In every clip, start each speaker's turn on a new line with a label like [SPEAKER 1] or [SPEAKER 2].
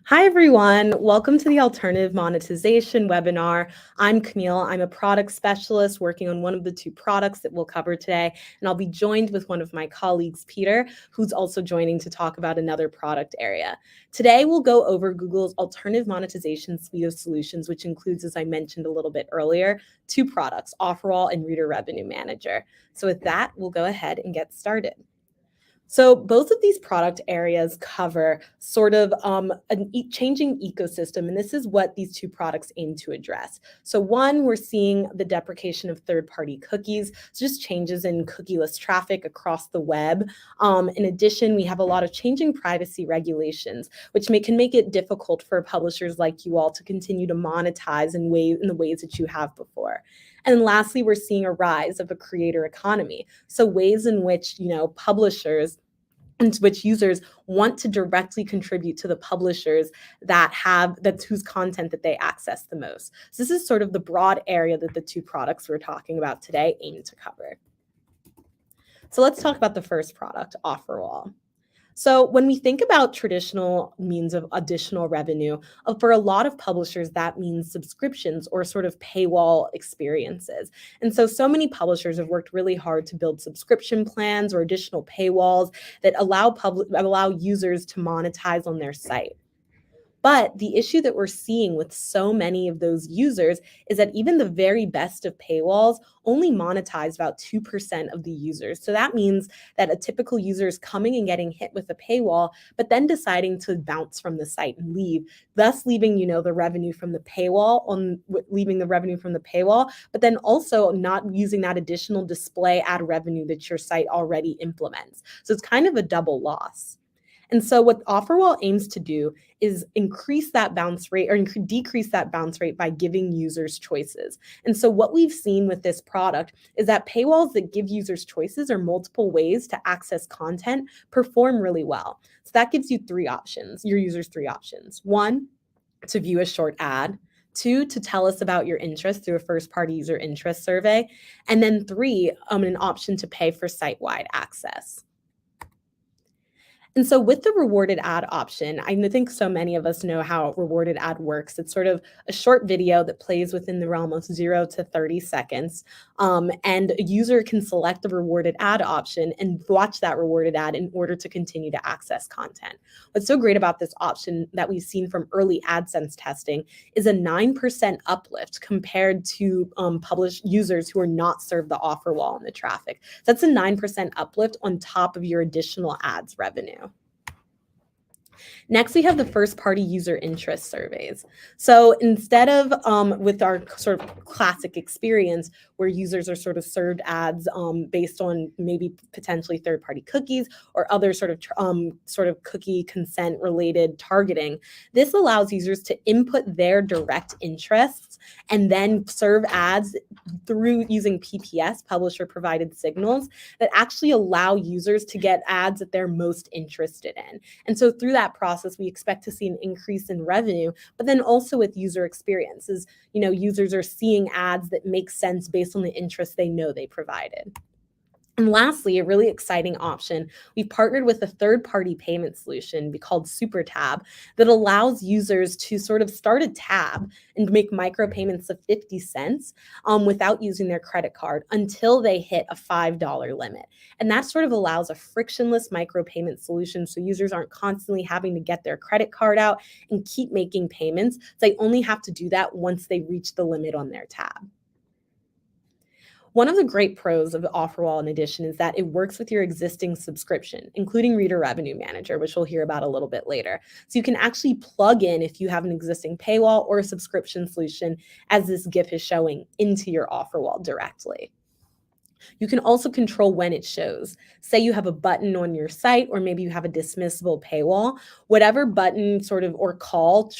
[SPEAKER 1] Hi, everyone. Welcome to the Alternative Monetization webinar. I'm Camille. I'm a product specialist working on one of the two products that we'll cover today, and I'll be joined with one of my colleagues, Peter, who's also joining to talk about another product area. Today, we'll go over Google's alternative monetization suite of solutions, which includes, as I mentioned a little bit earlier, two products, Offerwall and Reader Revenue Manager. So with that, we'll go ahead and get started. So both of these product areas cover sort of changing ecosystem, and this is what these two products aim to address. So one, we're seeing the deprecation of third-party cookies, so just changes in cookieless traffic across the web. In addition, we have a lot of changing privacy regulations, which can make it difficult for publishers like you all to continue to monetize in the ways that you have before. And lastly, we're seeing a rise of a creator economy. So ways in which, publishers and which users want to directly contribute to the publishers that's whose content that they access the most. So this is sort of the broad area that the two products we're talking about today aim to cover. So let's talk about the first product, Offerwall. So when we think about traditional means of additional revenue, for a lot of publishers, that means subscriptions or sort of paywall experiences. And so many publishers have worked really hard to build subscription plans or additional paywalls that allow users to monetize on their site. But the issue that we're seeing with so many of those users is that even the very best of paywalls only monetize about 2% of the users. So that means that a typical user is coming and getting hit with a paywall, but then deciding to bounce from the site and leave, thus leaving, the revenue from the paywall but then also not using that additional display ad revenue that your site already implements. So it's kind of a double loss. And so what Offerwall aims to do is increase that bounce rate or decrease that bounce rate by giving users choices. And so what we've seen with this product is that paywalls that give users choices or multiple ways to access content perform really well. So that gives you your users three options. One, to view a short ad. Two, to tell us about your interest through a first-party user interest survey. And then three, an option to pay for site-wide access. And so with the rewarded ad option, I think so many of us know how rewarded ad works. It's sort of a short video that plays within the realm of 0 to 30 seconds. And a user can select the rewarded ad option and watch that rewarded ad in order to continue to access content. What's so great about this option that we've seen from early AdSense testing is a 9% uplift compared to published users who are not served the offer wall in the traffic. That's a 9% uplift on top of your additional ads revenue. Next, we have the first-party user interest surveys. So instead of with our sort of classic experience where users are sort of served ads based on maybe potentially third-party cookies or other sort of cookie consent-related targeting, this allows users to input their direct interests and then serve ads through using PPS, publisher-provided signals, that actually allow users to get ads that they're most interested in. And so through that process, we expect to see an increase in revenue, but then also with user experiences, users are seeing ads that make sense based on the interest they know they provided. And lastly, a really exciting option, we've partnered with a third-party payment solution called SuperTab that allows users to sort of start a tab and make micropayments of 50 cents without using their credit card until they hit a $5 limit. And that sort of allows a frictionless micropayment solution so users aren't constantly having to get their credit card out and keep making payments. So they only have to do that once they reach the limit on their tab. One of the great pros of Offerwall, in addition, is that it works with your existing subscription, including Reader Revenue Manager, which we'll hear about a little bit later. So you can actually plug in, if you have an existing paywall or a subscription solution, as this GIF is showing, into your Offerwall directly. You can also control when it shows. Say you have a button on your site, or maybe you have a dismissible paywall, whatever button or call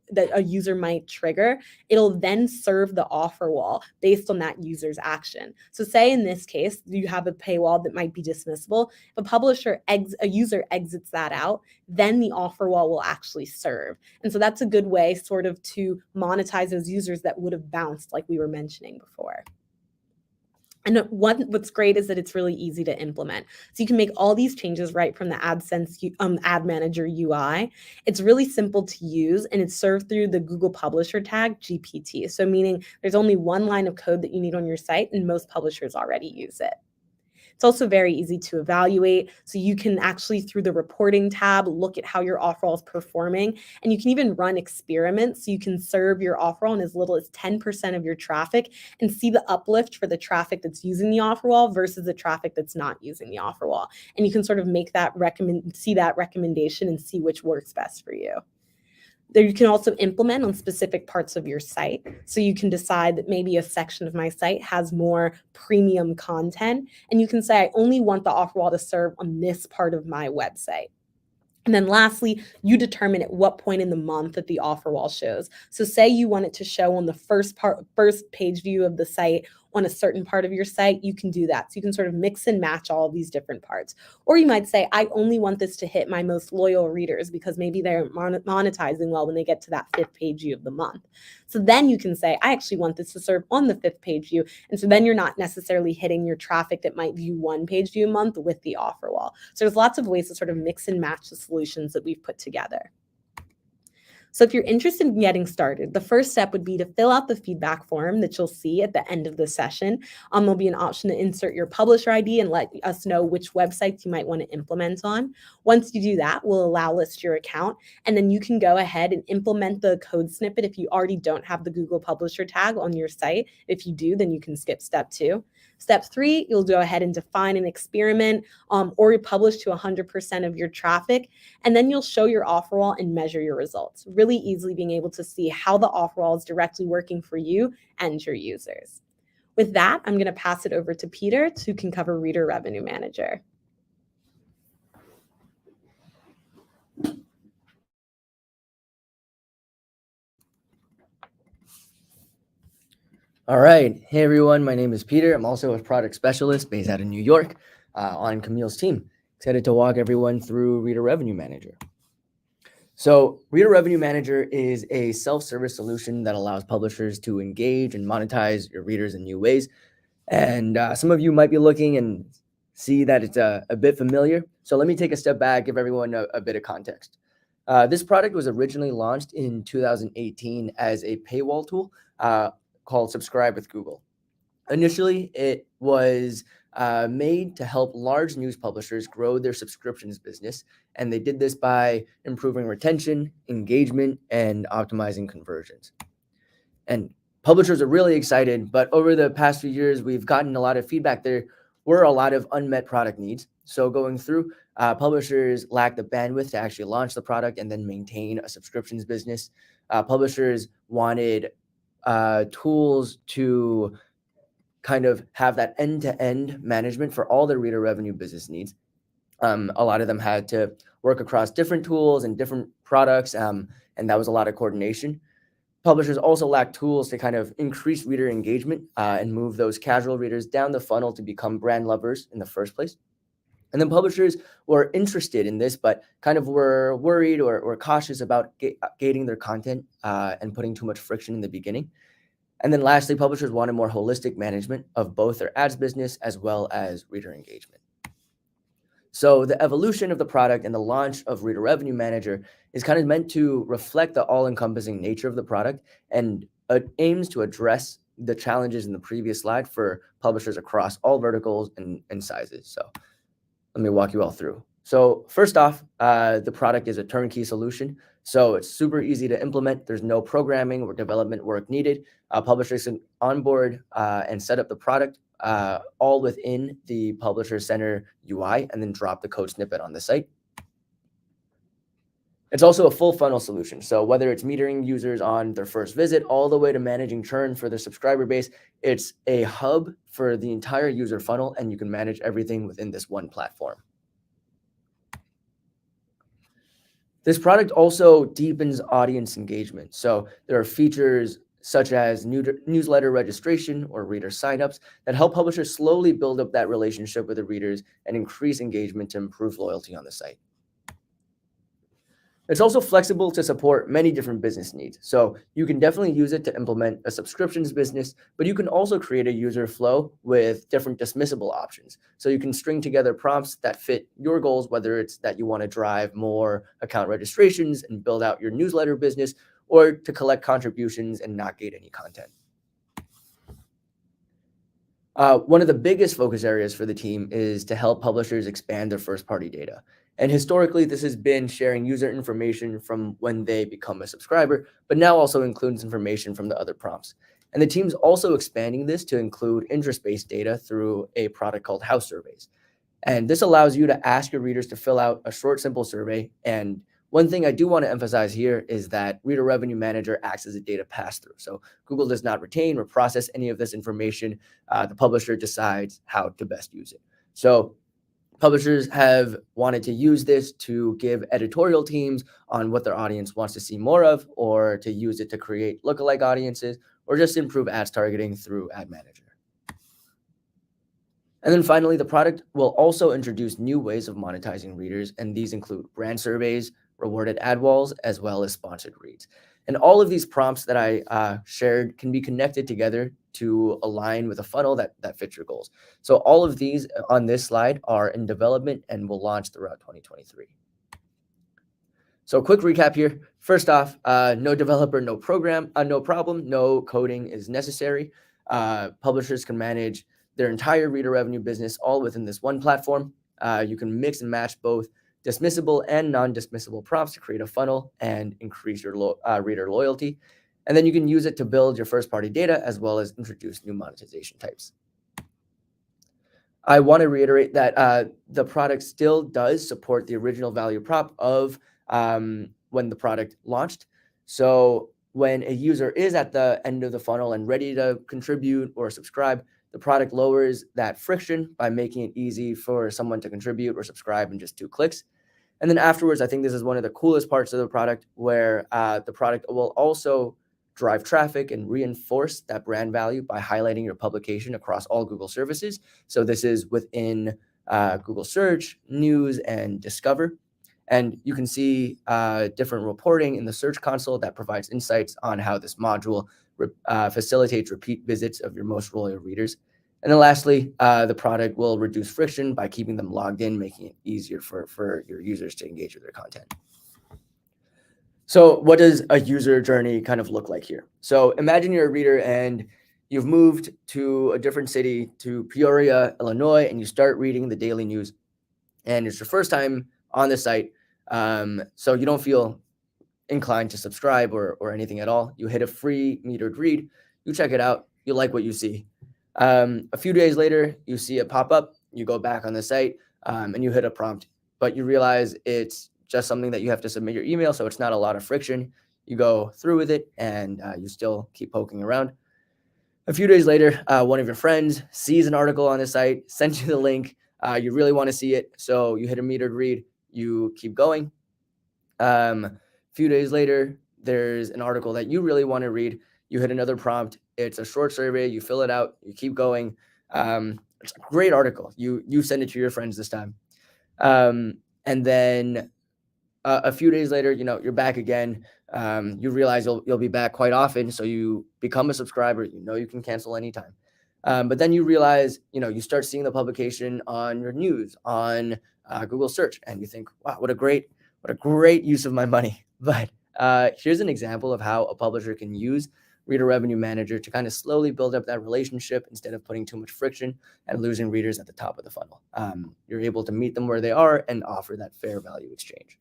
[SPEAKER 1] that a user might trigger, it'll then serve the offer wall based on that user's action. So say in this case, you have a paywall that might be dismissible. If a user exits that out, then the offer wall will actually serve. And so that's a good way sort of to monetize those users that would have bounced like we were mentioning before. And what's great is that it's really easy to implement. So you can make all these changes right from the AdSense Ad Manager UI. It's really simple to use, and it's served through the Google Publisher tag GPT. So meaning there's only one line of code that you need on your site, and most publishers already use it. It's also very easy to evaluate. So you can actually, through the reporting tab, look at how your Offerwall is performing. And you can even run experiments. So you can serve your Offerwall in as little as 10% of your traffic and see the uplift for the traffic that's using the Offerwall versus the traffic that's not using the Offerwall. And you can sort of make that see that recommendation and see which works best for you. There you can also implement on specific parts of your site. So you can decide that maybe a section of my site has more premium content, and you can say, I only want the Offerwall to serve on this part of my website. And then lastly, you determine at what point in the month that the Offerwall shows. So say you want it to show on the first page view of the site on a certain part of your site, you can do that. So you can sort of mix and match all of these different parts. Or you might say, I only want this to hit my most loyal readers because maybe they're monetizing well when they get to that 5th page view of the month. So then you can say, I actually want this to serve on the 5th page view. And so then you're not necessarily hitting your traffic that might view 1 page view a month with the Offerwall. So there's lots of ways to sort of mix and match the solutions that we've put together. So if you're interested in getting started, the first step would be to fill out the feedback form that you'll see at the end of the session. There'll be an option to insert your publisher ID and let us know which websites you might want to implement on. Once you do that, we'll allow list your account, and then you can go ahead and implement the code snippet if you already don't have the Google Publisher tag on your site. If you do, then you can skip step 2. Step 3, you'll go ahead and define an experiment or publish to 100% of your traffic, and then you'll show your Offerwall and measure your results, really easily being able to see how the Offerwall is directly working for you and your users. With that, I'm going to pass it over to Peter who can cover Reader Revenue Manager.
[SPEAKER 2] All right. Hey, everyone. My name is Peter. I'm also a product specialist based out of New York on Camille's team. Excited to walk everyone through Reader Revenue Manager. So Reader Revenue Manager is a self-service solution that allows publishers to engage and monetize your readers in new ways. And some of you might be looking and see that it's a bit familiar. So let me take a step back, give everyone a bit of context. This product was originally launched in 2018 as a paywall tool called Subscribe with Google. Initially, it was made to help large news publishers grow their subscriptions business, and they did this by improving retention, engagement, and optimizing conversions. And publishers are really excited, but over the past few years, we've gotten a lot of feedback. There were a lot of unmet product needs. So going through, publishers lack the bandwidth to actually launch the product and then maintain a subscriptions business. Publishers wanted tools to kind of have that end-to-end management for all their reader revenue business needs. A lot of them had to work across different tools and different products, and that was a lot of coordination. Publishers also lack tools to kind of increase reader engagement and move those casual readers down the funnel to become brand lovers in the first place. And then publishers were interested in this, but kind of were worried or cautious about gating their content and putting too much friction in the beginning. And then lastly, publishers wanted more holistic management of both their ads business as well as reader engagement. So the evolution of the product and the launch of Reader Revenue Manager is kind of meant to reflect the all-encompassing nature of the product and aims to address the challenges in the previous slide for publishers across all verticals and sizes. So let me walk you all through. So first off, the product is a turnkey solution. So it's super easy to implement. There's no programming or development work needed. Publishers can onboard and set up the product all within the Publisher Center UI and then drop the code snippet on the site. It's also a full funnel solution. So whether it's metering users on their first visit all the way to managing churn for their subscriber base, it's a hub for the entire user funnel, and you can manage everything within this one platform. This product also deepens audience engagement. So there are features such as newsletter registration or reader signups that help publishers slowly build up that relationship with the readers and increase engagement to improve loyalty on the site. It's also flexible to support many different business needs. So you can definitely use it to implement a subscriptions business, but you can also create a user flow with different dismissible options. So you can string together prompts that fit your goals, whether it's that you want to drive more account registrations and build out your newsletter business, or to collect contributions and not gate any content. One of the biggest focus areas for the team is to help publishers expand their first-party data. And historically, this has been sharing user information from when they become a subscriber, but now also includes information from the other prompts. And the team's also expanding this to include interest-based data through a product called House Surveys. And this allows you to ask your readers to fill out a short, simple survey. And one thing I do want to emphasize here is that Reader Revenue Manager acts as a data pass-through. So Google does not retain or process any of this information. The publisher decides how to best use it. So publishers have wanted to use this to give editorial teams on what their audience wants to see more of, or to use it to create lookalike audiences, or just improve ads targeting through Ad Manager. And then finally, the product will also introduce new ways of monetizing readers, and these include brand surveys, rewarded ad walls, as well as sponsored reads. And all of these prompts that I shared can be connected together to align with a funnel that fits your goals. So all of these on this slide are in development and will launch throughout 2023. So quick recap here. First off, no developer, no program, no problem, no coding is necessary. Publishers can manage their entire reader revenue business all within this one platform. You can mix and match both dismissible and non-dismissible prompts to create a funnel and increase your reader loyalty. And then you can use it to build your first-party data as well as introduce new monetization types. I want to reiterate that the product still does support the original value prop of when the product launched. So when a user is at the end of the funnel and ready to contribute or subscribe, the product lowers that friction by making it easy for someone to contribute or subscribe in just 2 clicks. And then afterwards, I think this is one of the coolest parts of the product, where the product will also drive traffic and reinforce that brand value by highlighting your publication across all Google services. So this is within Google Search, News, and Discover. And you can see different reporting in the Search console that provides insights on how this module facilitates repeat visits of your most loyal readers. And then lastly, the product will reduce friction by keeping them logged in, making it easier for your users to engage with their content. So what does a user journey kind of look like here? So imagine you're a reader and you've moved to a different city, to Peoria, Illinois, and you start reading the daily news. And it's your first time on the site, so you don't feel inclined to subscribe or anything at all. You hit a free metered read, you check it out, you like what you see. A few days later, you see it pop up, you go back on the site, and you hit a prompt, but you realize it's just something that you have to submit your email, so it's not a lot of friction. You go through with it, and you still keep poking around. A few days later, one of your friends sees an article on the site, sends you the link. You really want to see it, so you hit a metered read, you keep going. A few days later, there's an article that you really want to read. You hit another prompt. It's a short survey. You fill it out. You keep going. It's a great article. You send it to your friends this time. And then a few days later, you're back again. You realize you'll be back quite often, so you become a subscriber. You can cancel anytime. But then you realize, you start seeing the publication on your news, on Google Search, and you think, wow, what a great use of my money. But here's an example of how a publisher can use Reader Revenue Manager to kind of slowly build up that relationship instead of putting too much friction and losing readers at the top of the funnel. You're able to meet them where they are and offer that fair value exchange.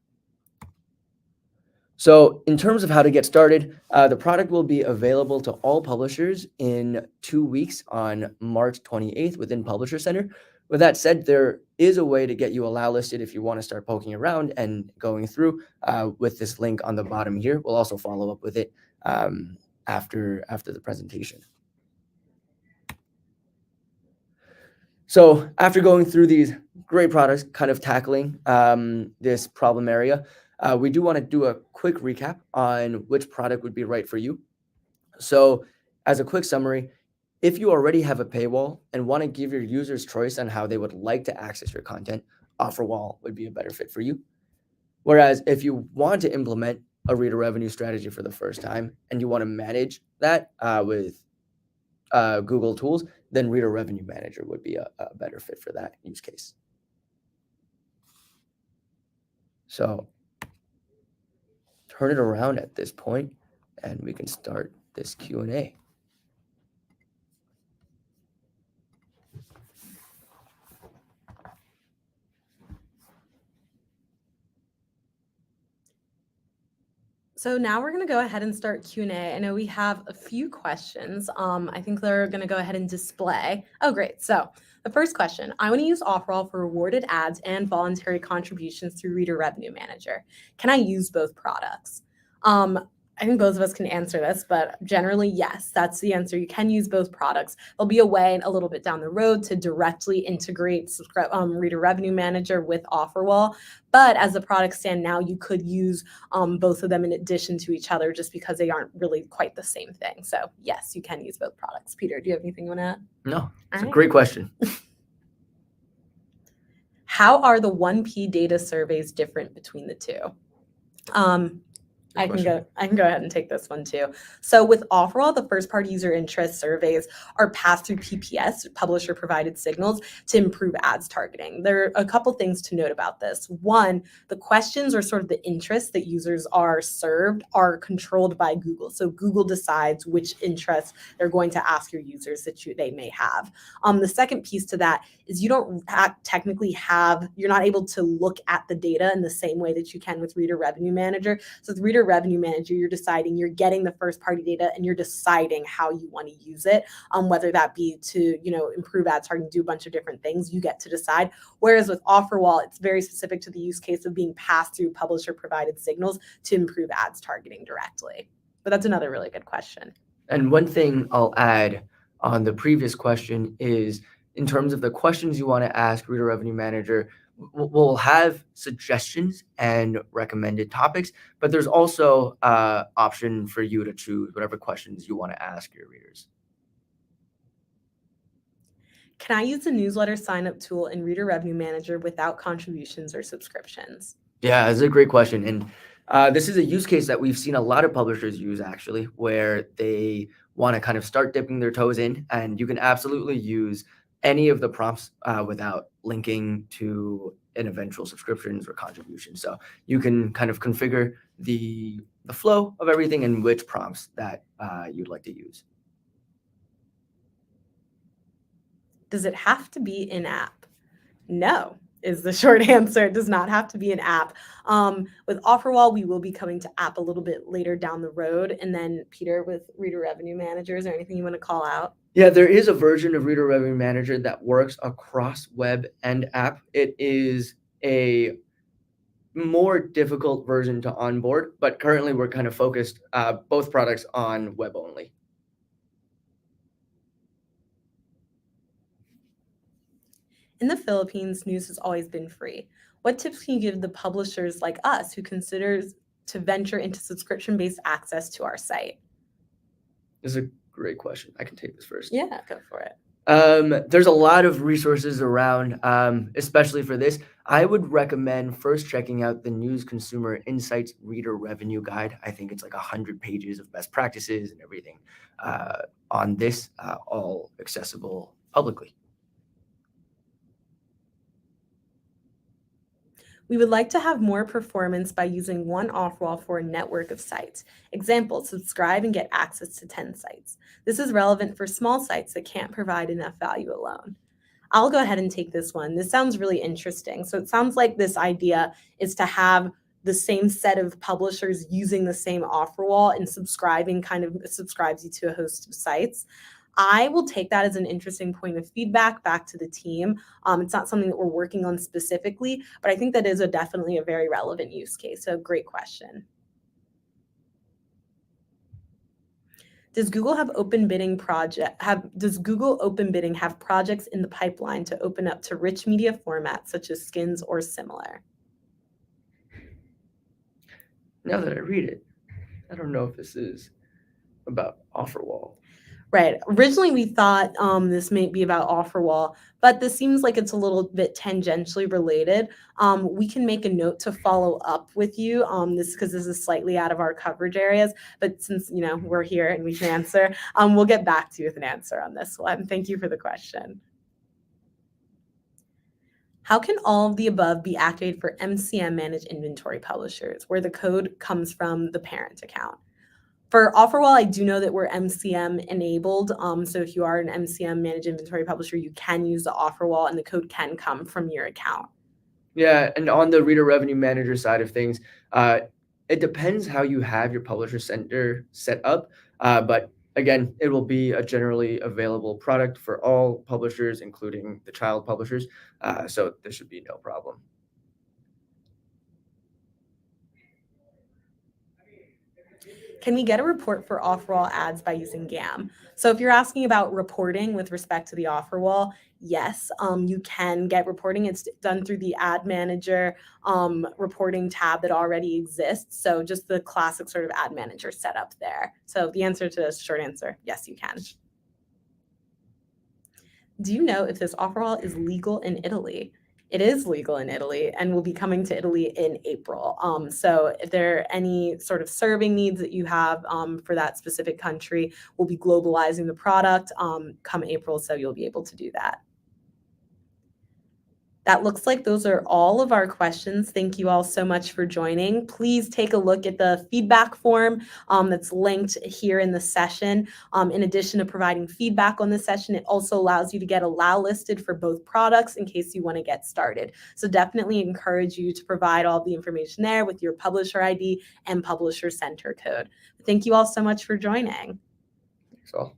[SPEAKER 2] So in terms of how to get started, the product will be available to all publishers in 2 weeks on March 28th within Publisher Center. With that said, there is a way to get you allow listed if you want to start poking around and going through with this link on the bottom here. We'll also follow up with it after the presentation. So after going through these great products, kind of tackling this problem area, we do want to do a quick recap on which product would be right for you. So as a quick summary, if you already have a paywall and want to give your users choice on how they would like to access your content, Offerwall would be a better fit for you. Whereas if you want to implement a reader revenue strategy for the first time and you want to manage that with Google tools, then Reader Revenue Manager would be a better fit for that use case. So turn it around at this point and we can start this Q&A.
[SPEAKER 1] So now we're going to go ahead and start Q&A. I know we have a few questions. I think they're going to go ahead and display. Oh, great. So the first question, I want to use Offerwall for rewarded ads and voluntary contributions through Reader Revenue Manager. Can I use both products? I think both of us can answer this, but generally, yes, that's the answer. You can use both products. There'll be a way a little bit down the road to directly integrate Reader Revenue Manager with Offerwall. But as the products stand now, you could use both of them in addition to each other just because they aren't really quite the same thing. So yes, you can use both products. Peter, do you have anything you want to add?
[SPEAKER 2] No, it's a great question.
[SPEAKER 1] How are the 1P data surveys different between the two? I can go ahead and take this one too. So with Offerwall, the first party user interest surveys are passed through PPS, publisher provided signals, to improve ads targeting. There are a couple things to note about this. One, the questions or sort of the interests that users are served are controlled by Google. So Google decides which interests they're going to ask your users that they may have. The second piece to that is you don't you're not able to look at the data in the same way that you can with Reader Revenue Manager. So with Reader Revenue Manager, you're getting the first party data and you're deciding how you want to use it, whether that be to, improve ad targeting, do a bunch of different things, you get to decide. Whereas with Offerwall, it's very specific to the use case of being passed through publisher provided signals to improve ads targeting directly. But that's another really good question.
[SPEAKER 2] And one thing I'll add on the previous question is, in terms of the questions you want to ask Reader Revenue Manager, we'll have suggestions and recommended topics, but there's also an option for you to choose whatever questions you want to ask your readers.
[SPEAKER 1] Can I use the newsletter sign-up tool in Reader Revenue Manager without contributions or subscriptions?
[SPEAKER 2] Yeah, that's a great question. And this is a use case that we've seen a lot of publishers use, actually, where they want to kind of start dipping their toes in, and you can absolutely use any of the prompts without linking to an eventual subscriptions or contributions. So you can kind of configure the flow of everything and which prompts that you'd like to use.
[SPEAKER 1] Does it have to be in-app? No, is the short answer. It does not have to be an app. With Offerwall, we will be coming to app a little bit later down the road. And then Peter, with Reader Revenue Manager, is there anything you want to call out?
[SPEAKER 2] Yeah, there is a version of Reader Revenue Manager that works across web and app. It is a more difficult version to onboard, but currently we're kind of focused both products on web only.
[SPEAKER 1] In the Philippines, news has always been free. What tips can you give the publishers like us who considers to venture into subscription-based access to our site?
[SPEAKER 2] This is a great question. I can take this first.
[SPEAKER 1] Yeah, go for it.
[SPEAKER 2] There's a lot of resources around, especially for this. I would recommend first checking out the News Consumer Insights Reader Revenue Guide. I think it's like 100 pages of best practices and everything on this, all accessible publicly.
[SPEAKER 1] We would like to have more performance by using one Offerwall for a network of sites. Example, subscribe and get access to 10 sites. This is relevant for small sites that can't provide enough value alone. I'll go ahead and take this one. This sounds really interesting. So it sounds like this idea is to have the same set of publishers using the same Offerwall and subscribing kind of subscribes you to a host of sites. I will take that as an interesting point of feedback back to the team. It's not something that we're working on specifically, but I think that is definitely a very relevant use case. So great question. Does Google have open bidding does Google Open Bidding have projects in the pipeline to open up to rich media formats such as skins or similar?
[SPEAKER 2] Now that I read it, I don't know if this is about Offerwall.
[SPEAKER 1] Right. Originally, we thought this may be about Offerwall, but this seems like it's a little bit tangentially related. We can make a note to follow up with you. This because this is slightly out of our coverage areas, but since we're here and we can answer, we'll get back to you with an answer on this one. Thank you for the question. How can all of the above be activated for MCM managed inventory publishers, where the code comes from the parent account? For Offerwall, I do know that we're MCM enabled. So if you are an MCM managed inventory publisher, you can use the Offerwall and the code can come from your account.
[SPEAKER 2] Yeah, and on the Reader Revenue Manager side of things, it depends how you have your Publisher Center set up. But again, it will be a generally available product for all publishers, including the child publishers. So there should be no problem.
[SPEAKER 1] Can we get a report for Offerwall ads by using GAM? So if you're asking about reporting with respect to the Offerwall, yes, you can get reporting. It's done through the Ad Manager reporting tab that already exists. So just the classic sort of Ad Manager setup there. So the answer to this short answer, yes, you can. Do you know if this Offerwall is legal in Italy? It is legal in Italy and will be coming to Italy in April. So if there are any sort of serving needs that you have for that specific country, we'll be globalizing the product come April, so you'll be able to do that. That looks like those are all of our questions. Thank you all so much for joining. Please take a look at the feedback form that's linked here in the session. In addition to providing feedback on the session, it also allows you to get allow listed for both products in case you want to get started. So definitely encourage you to provide all the information there with your publisher ID and publisher center code. Thank you all so much for joining.
[SPEAKER 2] Thanks all.